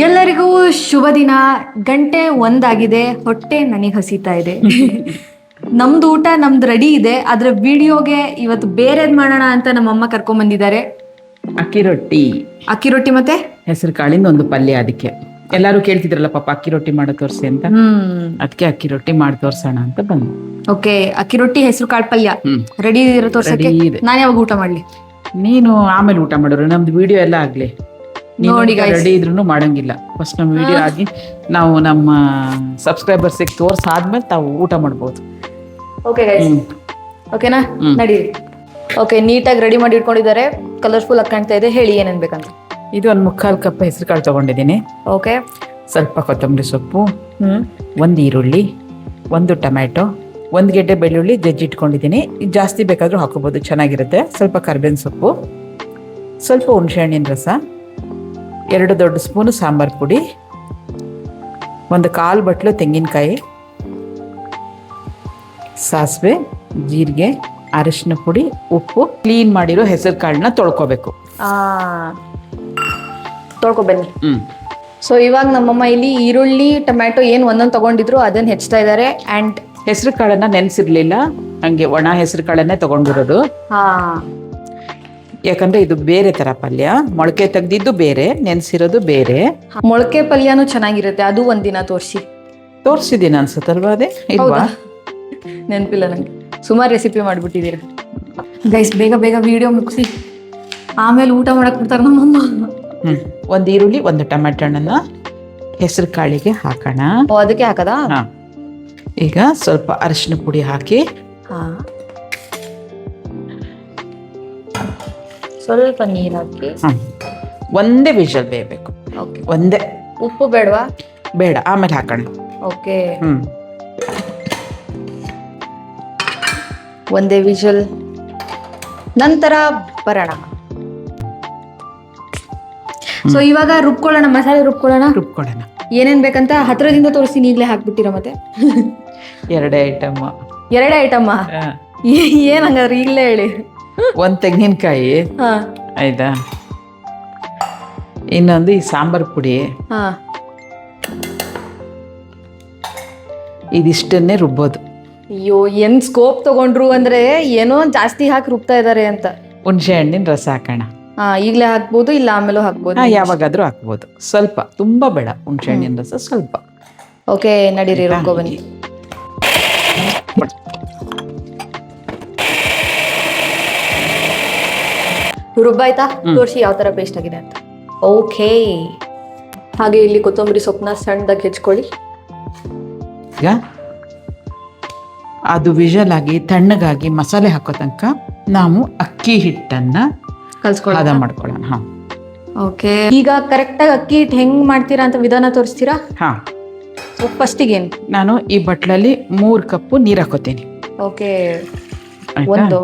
ಎಲ್ಲರಿಗೂ ಶುಭ ದಿನ. ಗಂಟೆ 1 ಹೊಟ್ಟೆ ನನಗೆ ಹಸಿತಾ ಇದೆ. ನಮ್ದು ಊಟ ನಮ್ದು ರೆಡಿ ಇದೆ, ಆದ್ರೆ ವಿಡಿಯೋಗೆ ಇವತ್ತು ಬೇರೆದ್ ಮಾಡೋಣ ಅಂತ ನಮ್ಮಮ್ಮ ಕರ್ಕೊಂಡ್ ಬಂದಿದ್ದಾರೆ. ಅಕ್ಕಿ ರೊಟ್ಟಿ ಮತ್ತೆ ಹೆಸರು ಕಾಳಿಂದ ಒಂದು ಪಲ್ಯ. ಅದಕ್ಕೆ ಎಲ್ಲಾರು ಕೇಳ್ತಿದ್ರಲ್ಲ ಪಾಪ ಅಕ್ಕಿ ರೊಟ್ಟಿ ಮಾಡೋ ತೋರ್ಸಿ ಅಂತ, ಅದಕ್ಕೆ ಅಕ್ಕಿ ರೊಟ್ಟಿ ಮಾಡಿ ತೋರ್ಸೋಣ ಅಂತ ಬಂದು. ಓಕೆ, ಅಕ್ಕಿ ರೊಟ್ಟಿ ಹೆಸರು ಕಾಳು ಪಲ್ಯ ರೆಡಿ ಇರೋ ತೋರ್ಸಕ್ಕೆ. ನಾನು ಯಾವಾಗ ಊಟ ಮಾಡ್ಲಿ? ನೀನು ಆಮೇಲೆ ಊಟ ಮಾಡೋರು, ನಮ್ದು ವಿಡಿಯೋ ಎಲ್ಲ ಆಗ್ಲಿ. ನೋಡಿ ರೆಡಿ ಇದ್ರು ಮಾಡಂಗಿಲ್ಲ. ಫಸ್ಟ್ ನಮ್ಮ ವಿಡಿಯೋ ಆಗಿ ನಾವು ನಮ್ಮ ಸಬ್ಸ್ಕ್ರೈಬರ್ಸ್ ತೋರ್ಸಾದ್ಮೇಲೆ ತಾವು ಊಟ ಮಾಡ್ಬೋದು. ಓಕೆ ಗೈಸ್, ಓಕೆನಾ? ನಡೀರಿ. ಓಕೆ, ನೀಟಾಗಿ ರೆಡಿ ಮಾಡಿ ಇಟ್ಕೊಂಡಿದ್ದಾರೆ. ಕಲರ್ಫುಲ್ ಆಗಿ ಕಾಣ್ತಾ ಇದೆ. ಹೇಳಿ ಏನೇನ್ ಬೇಕಂತ. ಇದು ಒಂದು 3/4 ಕಪ್ ಹೆಸರು ಕಾಳು ತಗೊಂಡಿದ್ದೀನಿ. ಓಕೆ, ಸ್ವಲ್ಪ ಕೊತ್ತಂಬರಿ ಸೊಪ್ಪು, 1 ಈರುಳ್ಳಿ, 1 ಟೊಮ್ಯಾಟೊ, 1 ಗೆಡ್ಡೆ ಬೆಳ್ಳುಳ್ಳಿ ಜಜ್ಜಿಟ್ಕೊಂಡಿದ್ದೀನಿ. ಜಾಸ್ತಿ ಬೇಕಾದ್ರೂ ಹಾಕೋಬಹುದು, ಚೆನ್ನಾಗಿರುತ್ತೆ. ಸ್ವಲ್ಪ ಕರ್ಬೇವಿನ ಸೊಪ್ಪು, ಸ್ವಲ್ಪ ಹುಣಸೆಹಣ್ಣಿನ ರಸ, 2 ದೊಡ್ಡ ಸ್ಪೂನು ಸಾಂಬಾರ್ ಪುಡಿ, 1/4 ಬಟ್ಲು ತೆಂಗಿನಕಾಯಿ, ಸಾಸಿವೆ, ಜೀರಿಗೆ, ಅರಿಶಿನ ಪುಡಿ, ಉಪ್ಪು. ಕ್ಲೀನ್ ಮಾಡಿರೋ ಹೆಸರು ಕಾಳನ್ನ ತೊಳ್ಕೊಬೇಕು. ತೊಳ್ಕೊ ಬನ್ನಿ. ಸೊ ಇವಾಗ ನಮ್ಮಮ್ಮ ಇಲ್ಲಿ ಈರುಳ್ಳಿ ಟೊಮ್ಯಾಟೊ ಏನ್ ಒಂದೊಂದು ತಗೊಂಡಿದ್ರು ಅದನ್ನ ಹೆಚ್ಚ್ತಾ ಇದ್ದಾರೆ. ಅಂಡ್ ಹೆಸರು ಕಾಳನ್ನ ನೆನ್ಸಿರ್ಲಿಲ್ಲ, ಹಂಗೆ ಒಣ ಹೆಸರು ಕಾಳನ್ನೇ ತಗೊಂಡಿರೋದು. ಯಾಕಂದ್ರೆ ಇದು ಬೇರೆ ತರ ಪಲ್ಯ, ಮೊಳಕೆ ತೆಗ್ದಿದ್ದು ಬೇರೆ, ನೆನ್ಸಿರೋದು ಬೇರೆ. ಮೊಳಕೆ ಪಲ್ಯನೂ ಚೆನ್ನಾಗಿರುತ್ತೆ, ಅದು ಒಂದಿನ ತೋರ್ಸಿದೀನಿ ಅನ್ಸುತ್ತಲ್ವಾ? ಅದೇ ಇಲ್ವಾ? ನೆನಪಿಲ್ಲ ನಂಗೆ. ಸುಮಾರು ರೆಸಿಪಿ ಮಾಡ್ಬಿಟ್ಟಿದ್ದೀರ ಗೈಸ್. ಬೇಗ ಬೇಗ ವಿಡಿಯೋ ಮುಗಿಸಿ ಆಮೇಲೆ ಊಟ ಮಾಡಕ್ ಬಿಡ್ತಾರ ನಮ್ಮಮ್ಮ. 1 ಈರುಳ್ಳಿ, 1 ಟೊಮ್ಯಾಟೊ ಹಣ್ಣನ್ನ ಹೆಸರು ಕಾಳಿಗೆ ಹಾಕೋಣ. ಅದಕ್ಕೆ ಹಾಕದಾ? ಈಗ ಸ್ವಲ್ಪ ಅರಿಶಿನ ಪುಡಿ ಹಾಕಿ, ಸ್ವಲ್ಪ ನೀರು ಹಾಕಿ, ಒಂದೇ ವಿಷಲ್ ಬೇಯಬೇಕು. ಒಂದೇ. ಉಪ್ಪು ಬೇಡವಾ? ಬೇಡ, ಆಮೇಲೆ ಹಾಕೋಣ. ಓಕೆ, ಒಂದೇ ವಿಷಲ್ ನಂತರ ಬರೋಣ. ಸೊ ಇವಾಗ ಮಸಾಲೆ ರುಬ್ಕೊಳ್ಳೋಣ. ಏನೇನ್ ಬೇಕಂತ ಹತ್ರದಿಂದ ತೋರಿಸ್ತೀನಿ, ಈಗಲೇ ಹಾಕ್ಬಿಟ್ಟಿರ. ಮತ್ತೆ 2 ಐಟಮ್. 2 ಐಟಮ್ ಏನ್ ಹಂಗಾದ್ರೆ ಈಗಲೇ ಹೇಳಿ. 1 ತೆಂಗಿನಕಾಯಿ, ಆಯ್ತಾ? ಇನ್ನೊಂದು ಈ ಸಾಂಬಾರ್ ಪುಡಿ. ಇದಿಷ್ಟನ್ನೇ ರುಬ್ಬೋದು. ಅಯ್ಯೋ, ಏನ್ ಸ್ಕೋಪ್ ತಗೊಂಡ್ರು ಅಂದ್ರೆ ಏನೋ ಜಾಸ್ತಿ ಹಾಕಿ ರುಬ್ತಾ ಇದಾರೆ ಅಂತ. ಹುಣಸೆ ಹಣ್ಣಿನ ರಸ ಹಾಕೋಣ. ಈಗಲೇ ಹಾಕ್ಬೋದು, ಇಲ್ಲ ಆಮೇಲೆ ಹಾಕ್ಬೋದು. ಯಾವಾಗಾದ್ರೂ ಹಾಕ್ಬೋದು. ಸ್ವಲ್ಪ, ತುಂಬಾ ಬೇಡ. ಹುಣಸೆ ಹಣ್ಣಿನ ರಸ ಸ್ವಲ್ಪ. ಓಕೆ, ನಡೀರಿ, ರುಬ್ಕೊ ಬನ್ನಿ. ರುಬ್ಬಾಯ್ತಾ? ತೋರಿಸಿ ಯಾವ ತರ ಪೇಸ್ಟ್ ಆಗಿದೆ ಅಂತ. ಓಕೆ, ಹಾಗೆ ಇಲ್ಲಿ ಕೊತ್ತಂಬರಿ ಸೊಪ್ಪನ್ನ ಸಣ್ಣದಾಗಿ ಹೆಚ್ಕೊಳ್ಳಿ. ಈಗ ಅದು ವಿಷಲ್ ಆಗಿ ತಣ್ಣಗಾಗಿ ಮಸಾಲೆ ಹಾಕೋ ತನಕ ನಾವು ಅಕ್ಕಿ ಹಿಟ್ಟನ್ನ ಹದ ಮಾಡ್ಕೊಳ್ಳೋಣ. ಓಕೆ, ಈಗ ಕರೆಕ್ಟಾಗಿ ಅಕ್ಕಿ ಹಿಟ್ಟು ಹೆಂಗ್ ಮಾಡ್ತೀರಾ ಅಂತ ವಿಧಾನ ತೋರಿಸ್ತೀರಾ? ಫಸ್ಟಿಗೆ ನಾನು ಈ ಬಟ್ಲಲ್ಲಿ 3 ಕಪ್ಪು ನೀರು ಹಾಕೋತೀನಿ. ಓಕೆ, 1 2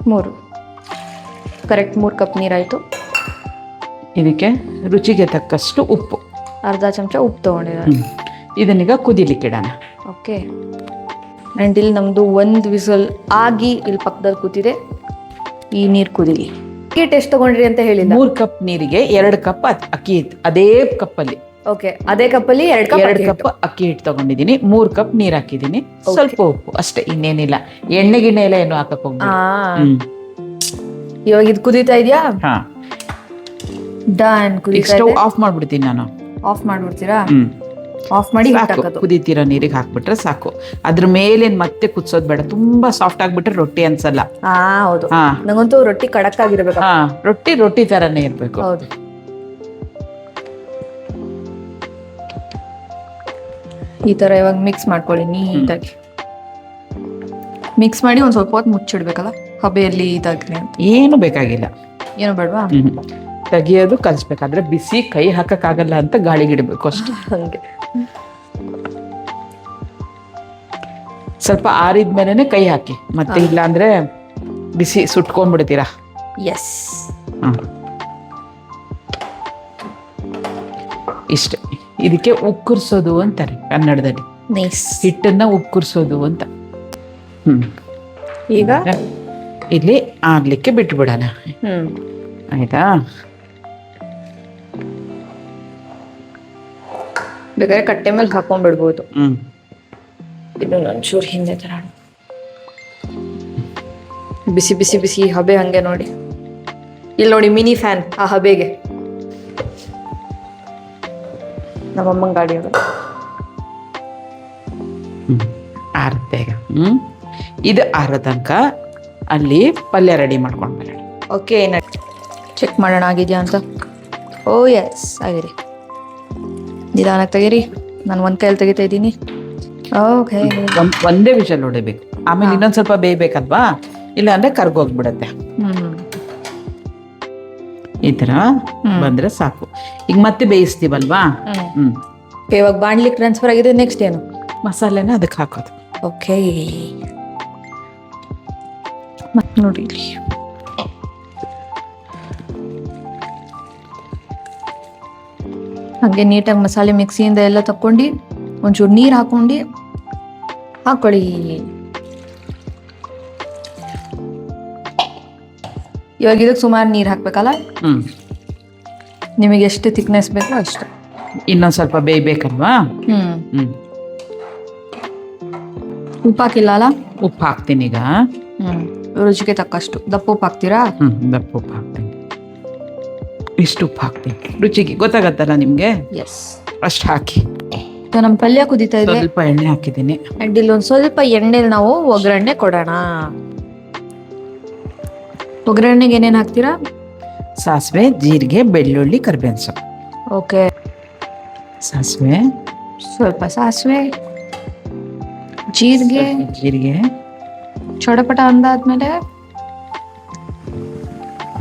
3 ಕರೆಕ್ಟ್ 3 ಕಪ್ ನೀರಾಯ್ತು. ಇದಕ್ಕೆ ರುಚಿಗೆ ತಕ್ಕಷ್ಟು ಉಪ್ಪು, ಅರ್ಧ ಚಮಚ ಉಪ್ಪು ತಗೊಂಡಿದ್ದಾರೆ. ಇದನ್ನೀಗ ಕುದಿಲಿಕ್ಕೆ ಇಡೋಣ. ಓಕೆ, ಆ್ಯಂಡ್ ಇಲ್ಲಿ ನಮ್ಮದು 1 ವಿಸಲ್ ಆಗಿ ಇಲ್ಲಿ ಪಕ್ಕದಲ್ಲಿ ಕೂತಿದೆ. ಈ ನೀರು ಕುದಿಲಿ. ಅಕ್ಕಿ ಎಷ್ಟು ತಗೊಂಡ್ರಿ ಅಂತ ಹೇಳಿಲ್ಲ? 3 ಕಪ್ ನೀರಿಗೆ 2 ಕಪ್ ಅಕ್ಕಿ ಹಿಟ್ಟು. ಅದೇ ಕಪ್ಪಲ್ಲಿ. ಓಕೆ, ಅದೇ ಕಪ್ಪಲ್ಲಿ 2 ಕಪ್ ಅಕ್ಕಿ ಹಿಟ್ಟು ತಗೊಂಡಿದ್ದೀನಿ. 3 ಕಪ್ ನೀರು ಹಾಕಿದ್ದೀನಿ. ಸ್ವಲ್ಪ ಉಪ್ಪು ಅಷ್ಟೇ, ಇನ್ನೇನಿಲ್ಲ. ಎಣ್ಣೆ ಎಲ್ಲ ಏನು ಹಾಕಕ್ ಹೋಗ್ಬೇಕು. ಇವಾಗ ಇದು ಕುದೀತಾ ಇದೆಯಾ? ಡನ್. ಸ್ಟವ್ ಆಫ್ ಮಾಡ್ಬಿಡ್ತೀನಿ ನಾನು. ಆಫ್ ಮಾಡ್ಬಿಡ್ತೀರಾ? ಆಫ್ ಮಾಡಿ ಕುದೀತಿರೋ ನೀರಿಗೆ ಹಾಕ್ಬಿಟ್ರೆ ಸಾಕು. ಅದ್ರ ಮೇಲೆ ಮತ್ತೆ ಕುದಿಸೋದ್ ಬೇಡ. ತುಂಬಾ ಸಾಫ್ಟ್ ಆಗ್ಬಿಟ್ರೆ ರೊಟ್ಟಿ ಅನ್ಸಲ್ಲ. ಹೌದು, ನಂಗಂತೂ ರೊಟ್ಟಿ ಕಡಕ್ ಆಗಿರ್ಬೇಕು. ರೊಟ್ಟಿ ತರನೇ ಇರ್ಬೇಕು. ಹೌದು. ಈ ತರ ಇವಾಗ ಮಿಕ್ಸ್ ಮಾಡ್ಕೊಳ್ಳಿ ನೀಟಾಗಿ. ಮಿಕ್ಸ್ ಮಾಡಿ ಒಂದ್ ಸ್ವಲ್ಪ ಹೊತ್ತು ಮುಚ್ಚಿಡ್ಬೇಕಲ್ಲ ಹಬೆಯಲ್ಲಿ ಇದಾಗ್ಲಿ ಅಂತ. ಏನು ಬೇಕಾಗಿಲ್ಲ. ಏನು ಬೇಡವಾ? ತೆಗಿಯೋದು ಕಲಿಸ್ಬೇಕಾದ್ರೆ ಬಿಸಿ ಕೈ ಹಾಕಕ್ಕಾಗಲ್ಲ ಅಂತ ಗಾಳಿಗಿಡ್ಬೇಕು ಅಷ್ಟೇ. ಹಂಗೆ ಸ್ವಲ್ಪ ಆರಿದ್ಮೇಲೆ ಕೈ ಹಾಕಿ, ಮತ್ತೆ ಇಲ್ಲ ಅಂದ್ರೆ ಬಿಸಿ ಸುಟ್ಕೊಂಡ್ಬಿಡ್ತೀರಾ. ಎಸ್, ಇಷ್ಟೇ. ಇದಕ್ಕೆ ಉಕ್ಕುರ್ಸೋದು ಅಂತಾರೆ ಕನ್ನಡದಲ್ಲಿ. ಹಿಟ್ಟನ್ನ ಉಕ್ಕುರ್ಸೋದು ಅಂತ. ಈಗ ಇಲ್ಲಿ ಆಗ್ಲಿಕ್ಕೆ ಬಿಟ್ಬಿಡೋಣ. ಆಯ್ತಾ? ಬೇಕಾದ್ರೆ ಕಟ್ಟೆ ಮೇಲೆ ಹಾಕೊಂಡ್ಬಿಡ್ಬೋದು. ಹ್ಮ್. ಇದು ಒಂಚೂರು ಹಿಂದೆ ತರ ಬಿಸಿ ಬಿಸಿ ಬಿಸಿ ಹಬೆ ಹಂಗೆ ನೋಡಿ. ಇಲ್ಲಿ ನೋಡಿ ಮಿನಿ ಫ್ಯಾನ್ ಆ ಹಬೆಗೆ. ನಮ್ಮಮ್ಮನ ಗಾಡಿ ಆರುತ್ತೆ ಈಗ. ಇದು ಆರೋ ತನಕ ಅಲ್ಲಿ ಪಲ್ಯ ರೆಡಿ ಮಾಡ್ಕೊಂಡು ಬರೋಣ. ಓಕೆ, ಚೆಕ್ ಮಾಡೋಣ ಆಗಿದೆಯಾ ಅಂತ. ಓ ಎಸ್ ಆಗಿದೆ. ನಿಧಾನಕ್ಕೆ ತೆಗೀರಿ, ನಾನು ಒಂದು ಕೈಯಲ್ಲಿ ತೆಗಿತಾ ಇದ್ದೀನಿ. ಓಕೆ, ಒಂದೇ ವಿಷಲ್ ಹೊಡಿಬೇಕು, ಆಮೇಲೆ ಇನ್ನೊಂದ್ ಸ್ವಲ್ಪ ಬೇಯ್ಬೇಕಲ್ವಾ, ಇಲ್ಲ ಅಂದ್ರೆ ಕರ್ಗೋಗ್ಬಿಡತ್ತೆ. ಈ ತರ ಬಂದ್ರೆ ಸಾಕು. ಈಗ ಮತ್ತೆ ಬೇಯಿಸ್ತೀವಲ್ವಾ. ಇವಾಗ ಬಾಣ್ಲಿಕ್ಕೆ ಟ್ರಾನ್ಸ್ಫರ್ ಆಗಿದೆ. ನೆಕ್ಸ್ಟ್ ಏನು? ಮಸಾಲೆನ ಅದಕ್ಕೆ ಹಾಕೋದು. ಓಕೆ, ಮತ್ತೆ ನೋಡಿ ಇಲ್ಲಿ ಹಾಗೆ ನೀಟಾಗಿ ಮಸಾಲೆ ಮಿಕ್ಸಿಯಿಂದ ಎಲ್ಲ ತಕ್ಕೊಂಡು ಒಂಚೂರು ನೀರು ಹಾಕೊಂಡು ಹಾಕೊಳ್ಳಿ. ಇವಾಗ ಇದಕ್ಕೆ ಸುಮಾರು ನೀರು ಹಾಕ್ಬೇಕಲ್ಲ? ನಿಮಗೆ ಎಷ್ಟು ಥಿಕ್ನೆಸ್ ಬೇಕೋ ಅಷ್ಟು. ಇನ್ನೊಂದ್ ಸ್ವಲ್ಪ ಬೇಯ್ಬೇಕಲ್ವಾ. ಉಪ್ಪು ಹಾಕಿಲ್ಲ ಅಲ್ಲ? ಉಪ್ಪು ಹಾಕ್ತೀನಿ ಈಗ. ರುಚಿಗೆ ತಕ್ಕಷ್ಟು. ದಪ್ಪ ಉಪ್ಪು ಹಾಕ್ತೀರಾ? ದಪ್ಪ ಉಪ್ಪು ಹಾಕ್ತೀನಿ. ಇಷ್ಟು ಉಪ್ಪು ಹಾಕ್ತೀನಿ, ರುಚಿಗೆ ಗೊತ್ತಾಗತ್ತಲ್ಲ ನಿಮ್ಗೆ. ಎಸ್, ಅಷ್ಟು ಹಾಕಿ. ನಮ್ಮ ಪಲ್ಯ ಕುದೀತಾ ಇದೆ. ಸ್ವಲ್ಪ ಎಣ್ಣೆ ಹಾಕಿದ್ದೀನಿ. ಅಂಡ್ ಇಲ್ಲೊಂದು ಸ್ವಲ್ಪ ಎಣ್ಣೆಲಿ ನಾವು ಒಗ್ಗರಣೆ ಕೊಡೋಣ. ಒಗ್ಗರಣೆಗೆ ಏನೇನು ಹಾಕ್ತೀರಾ? ಸಾಸಿವೆ, ಜೀರಿಗೆ, ಬೆಳ್ಳುಳ್ಳಿ, ಕರಿಬೇವಿನ ಸೊಪ್ಪು. ಓಕೆ, ಸಾಸಿವೆ, ಸ್ವಲ್ಪ ಸಾಸಿವೆ, ಜೀರಿಗೆ ಚಡಪಟ ಅಂದಾದ್ಮೇಲೆ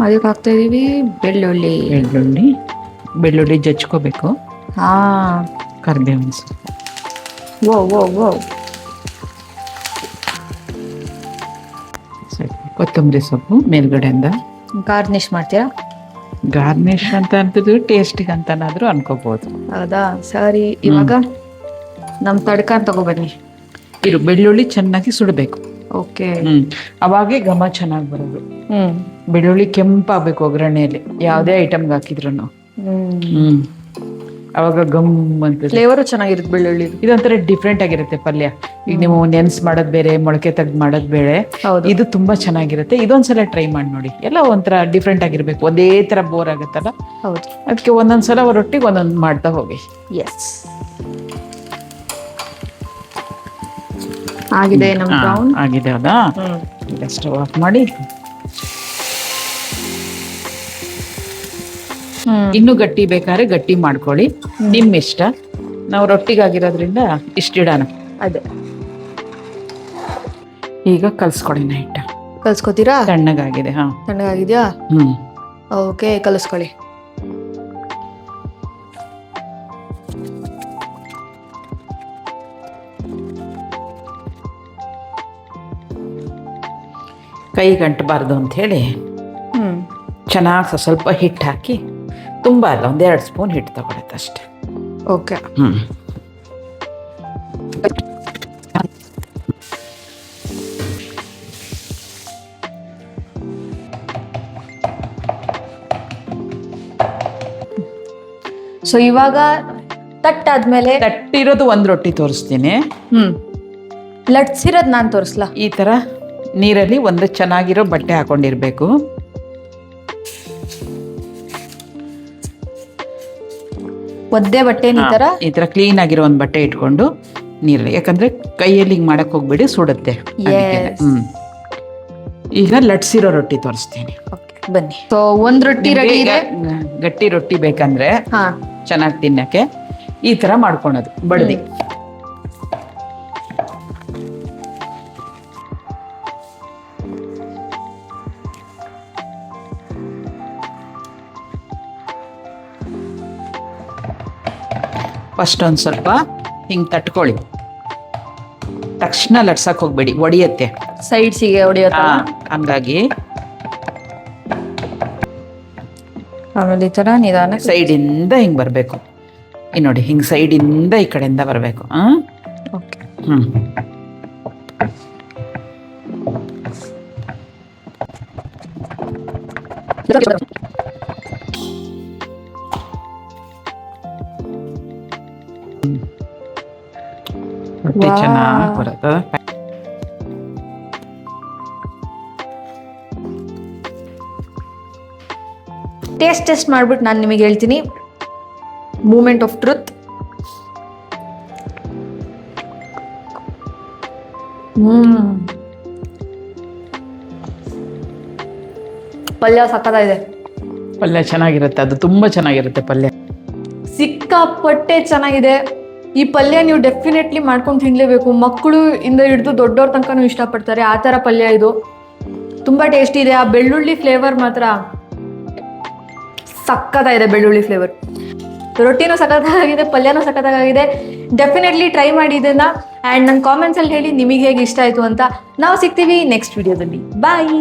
ಅದಕ್ಕೆ ಹಾಕ್ತಾ ಇದೀವಿ ಬೆಳ್ಳುಳ್ಳಿ ಜಜ್ಕೋಬೇಕು. ಹಾ, ಕರಿಬೇವಿನ ಸೊಪ್ಪು. ಓ ಕೊತ್ತಂಬರಿ ಸೊಪ್ಪು ಮೇಲ್ಗಡೆಯಿಂದ. ಗಾರ್ನಿಶ್ ಮಾಡ್ತೀರಾ? ಗಾರ್ನಿಶ್ ಅಂತ ಅಂತಿದ್ರು, ಟೇಸ್ಟಿಗೆ ಅಂತನಾದ್ರೂ ಅನ್ಕೋಬಹುದು. ಹೌದಾ, ಸರಿ. ಇವಾಗ ನಮ್ ತಡ್ಕ ತಗೋಬನ್ನಿ. ಇರು, ಬೆಳ್ಳುಳ್ಳಿ ಚೆನ್ನಾಗಿ ಸುಡಬೇಕು. ಓಕೆ, ಅವಾಗೆ ಘಮ ಚೆನ್ನಾಗಿ ಬರೋದು. ಬೆಳ್ಳುಳ್ಳಿ ಕೆಂಪಾಗಬೇಕು ಒಗ್ಗರಣೆಯಲ್ಲಿ, ಯಾವುದೇ ಐಟಮ್ಗೆ ಹಾಕಿದ್ರು. ಅವಾಗ ಗಮ್ ಅಂತ ಫ್ಲೇವರು ಚೆನ್ನಾಗಿರುತ್ತೆ ಬೆಳ್ಳುಳ್ಳಿ. ಇದೊಂಥರ ಡಿಫ್ರೆಂಟ್ ಆಗಿರುತ್ತೆ ಪಲ್ಯ. ಈಗ ನೀವು ನೆನ್ಸ್ ಮಾಡೋದ್ ಬೇರೆ, ಮೊಳಕೆ ತೆಗ್ದು ಮಾಡೋದ್ ಬೇರೆ. ಇದು ತುಂಬಾ ಚೆನ್ನಾಗಿರುತ್ತೆ. ಇದೊಂದ್ಸಲ ಟ್ರೈ ಮಾಡಿ ನೋಡಿ. ಎಲ್ಲ ಒಂಥರ ಡಿಫ್ರೆಂಟ್ ಆಗಿರ್ಬೇಕು, ಒಂದೇ ತರ ಬೋರ್ ಆಗುತ್ತಲ್ಲ. ಹೌದು, ಅದಕ್ಕೆ ಒಂದೊಂದ್ಸಲ ರೊಟ್ಟಿಗೆ ಒಂದೊಂದು ಮಾಡ್ತಾ ಹೋಗಿ. ಎಸ್, ಆಗಿದೆ ನಮ್ಮ ಬ್ರೌನ್. ಆಗಿದೆ ಅಲ್ಲ? ಈಗ ಸ್ಟವ್ ಆಫ್ ಮಾಡಿ. ಇನ್ನು ಗಟ್ಟಿ ಬೇಕಾದ್ರೆ ಗಟ್ಟಿ ಮಾಡ್ಕೊಳ್ಳಿ, ನಿಮ್ ಇಷ್ಟ. ನಾವು ರೊಟ್ಟಿಗಾಗಿರೋದ್ರಿಂದ ಇಷ್ಟಿಡೋಣ. ಅದೇ, ಈಗ ಕಲ್ಸ್ಕೊಡಿ ನೈಟ್. ಕಲ್ಸ್ಕೊತೀರಾ? ತಣ್ಣಗಾಗಿದೆ. ತಣ್ಣಗಾಗಿದ್ಯಾ? ಓಕೆ, ಕಲಿಸ್ಕೊಳ್ಳಿ. ಕೈ ಗಂಟಬಾರ್ದು ಅಂತ ಹೇಳಿ ಚೆನ್ನಾಗಿ ಸ್ವಲ್ಪ ಹಿಟ್ಟು ಹಾಕಿ, ತುಂಬ ಅಲ್ಲ, 1-2 ಸ್ಪೂನ್ ಹಿಟ್ಟು ತಗೊಳತ್ತೆ ಅಷ್ಟೆ. ಓಕೆ, ಸೊ ಇವಾಗ ತಟ್ಟಾದ್ಮೇಲೆ ತಟ್ಟಿರೋದು ಒಂದು ರೊಟ್ಟಿ ತೋರಿಸ್ತೀನಿ. ಲಟ್ಸಿರೋದು ನಾನು ತೋರಿಸ್ಲಾ? ಈ ಥರ ನೀರಲ್ಲಿ ಒಂದು ಚೆನ್ನಾಗಿರೋ ಬಟ್ಟೆ ಹಾಕೊಂಡಿರ್ಬೇಕು. ಒದ್ದೆ ಬಟ್ಟೆ ಈ ತರ ಕ್ಲೀನ್ ಆಗಿರೋ ಒಂದು ಬಟ್ಟೆ ಇಟ್ಕೊಂಡು ನೀರಲ್ಲಿ, ಯಾಕಂದ್ರೆ ಕೈಯಲ್ಲಿ ಹಿಂಗ್ ಮಾಡಕ್ ಹೋಗ್ಬೇಡಿ, ಸುಡುತ್ತೆ. ಈಗ ಲಟ್ಸಿರೋ ರೊಟ್ಟಿ ತೋರಿಸ್ತೀನಿ. ಬನ್ನಿ. ಸೊ ಒಂದ್ ರೊಟ್ಟಿ ರೆಡಿ ಇದೆ. ಗಟ್ಟಿ ರೊಟ್ಟಿ ಬೇಕಂದ್ರೆ ಚೆನ್ನಾಗಿ ತಿನ್ನಕ್ಕೆ ಈ ತರ ಮಾಡ್ಕೊಳೋದು, ಬಡ್ದಿ. ಫಸ್ಟ್ ಒಂದು ಸ್ವಲ್ಪ ಹಿಂಗೆ ತಟ್ಕೊಳ್ಳಿ. ತಕ್ಷಣ ಲಟ್ಸಕ್ ಹೋಗ್ಬೇಡಿ, ಒಡಿಯತ್ತೆ. ಸೈಡ್ಸಿಗೆ ಹೊಡಿಯತ್ತ. ಹಂಗಾಗಿ ಆಮೇಲೆ ಈ ಥರ ನಿಧಾನ ಸೈಡಿಂದ ಹಿಂಗೆ ಬರಬೇಕು. ನೋಡಿ, ಹಿಂಗೆ ಸೈಡಿಂದ ಈ ಕಡೆಯಿಂದ ಬರಬೇಕು. ಓಕೆ, ರೊಟ್ಟಿ ಚೆನ್ನಾಗಿ ಬರುತ್ತೆ. ಟೇಸ್ಟ್ ಮಾಡ್ಬಿಟ್ಟು ನಾನು ನಿಮಗೆ ಹೇಳ್ತೀನಿ. Moment of truth. ಪಲ್ಯ ಸಕ್ಕತ್ತಾಗಿದೆ. ಪಲ್ಯ ಚೆನ್ನಾಗಿರುತ್ತೆ, ಅದು ತುಂಬಾ ಚೆನ್ನಾಗಿರುತ್ತೆ ಪಲ್ಯ. ಸಿಕ್ಕಾಪಟ್ಟೆ ಚೆನ್ನಾಗಿದೆ. ಈ ಪಲ್ಯ ನೀವು ಡೆಫಿನೆಟ್ಲಿ ಮಾಡ್ಕೊಂಡು ತಿನ್ಲೇಬೇಕು. ಮಕ್ಕಳು ಇಂದ ಹಿಡಿದು ದೊಡ್ಡವ್ರ ತನಕನೂ ಇಷ್ಟಪಡ್ತಾರೆ ಆ ಥರ ಪಲ್ಯ ಇದು. ತುಂಬಾ ಟೇಸ್ಟಿ ಇದೆ. ಆ ಬೆಳ್ಳುಳ್ಳಿ ಫ್ಲೇವರ್ ಮಾತ್ರ ಸಕ್ಕತ್ತಾಗಿದೆ. ಬೆಳ್ಳುಳ್ಳಿ ಫ್ಲೇವರ್. ರೊಟ್ಟಿನೂ ಸಖತ್ತಾಗಿದೆ, ಪಲ್ಯನೂ ಸಖತ್ತಾಗಿದೆ. ಡೆಫಿನೆಟ್ಲಿ ಟ್ರೈ ಮಾಡಿ ಇದನ್ನ. ಆ್ಯಂಡ್ ನನ್ನ ಕಾಮೆಂಟ್ಸಲ್ಲಿ ಹೇಳಿ ನಿಮಗೆ ಹೇಗೆ ಇಷ್ಟ ಆಯಿತು ಅಂತ. ನಾವು ಸಿಗ್ತೀವಿ ನೆಕ್ಸ್ಟ್ ವಿಡಿಯೋದಲ್ಲಿ. ಬಾಯ್.